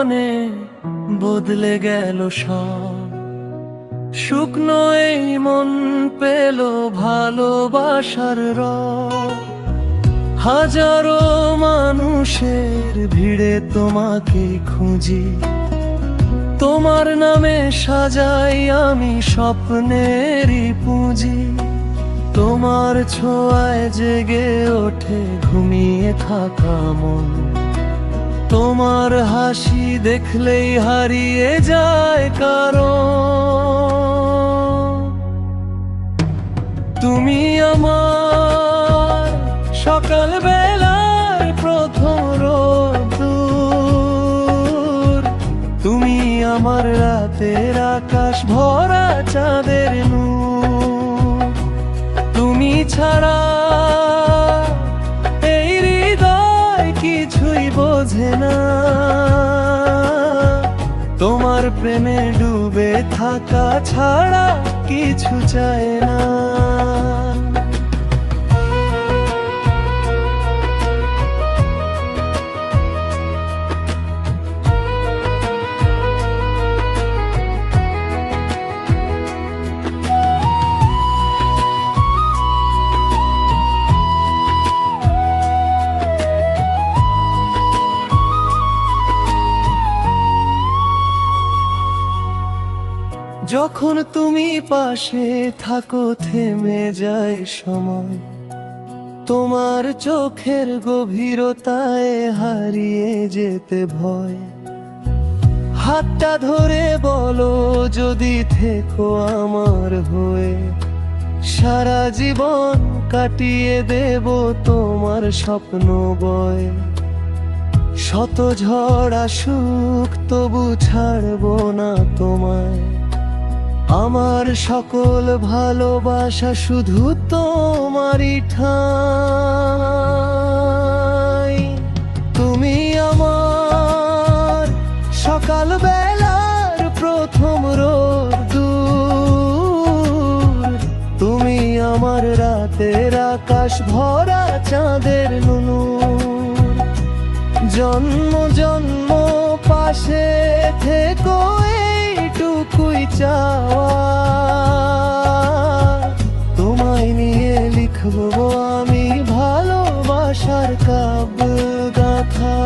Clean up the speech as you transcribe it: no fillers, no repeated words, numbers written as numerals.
জীবনে বদলে গেল সব। শুকনো এই মন পেল ভালোবাসার রব। হাজারো মানুষের ভিড়ে তোমাকে খুঁজি, তোমার নামে সাজাই আমি স্বপ্নেরই পুঁজি। তোমার ছোঁয়ায় জেগে ওঠে ঘুমিয়ে থাকা মন, তোমার হাসি দেখলেই হারিয়ে যায় কারণ। তুমি আমার সকাল বেলার প্রথম রোদ্দুর, তুমি আমার রাতের আকাশ ভরা চাঁদের নূর। তুমি ছাড়া এই হৃদয় কিছুই বোঝে না, তোমার প্রেমে ডুবে থাকা ছাড়া কিছু চায় না। যখন তুমি পাশে থাকো থেমে যায় সময়, তোমার চোখের গভীরতায় হারিয়ে যেতে ভয়। হাতটা ধরে বলো যদি থেকো আমার হয়ে, সারা জীবন কাটিয়ে দেব তোমার স্বপ্ন বয়। শত ঝড় আসুক তবু ছাড়বো না তোমায়, আমার সকল ভালোবাসা শুধু তোমারই ঠাঁই। তুমি আমার সকাল বেলার প্রথম রোদ্দুর, তুমি আমার রাতের আকাশ ভরা চাঁদের নুনুর। জন্ম জন্ম পাশে থেকো এইটুকুই চাওয়া, তোমায় নিয়ে লিখবো আমি ভালোবাসার কাব্য গাথা।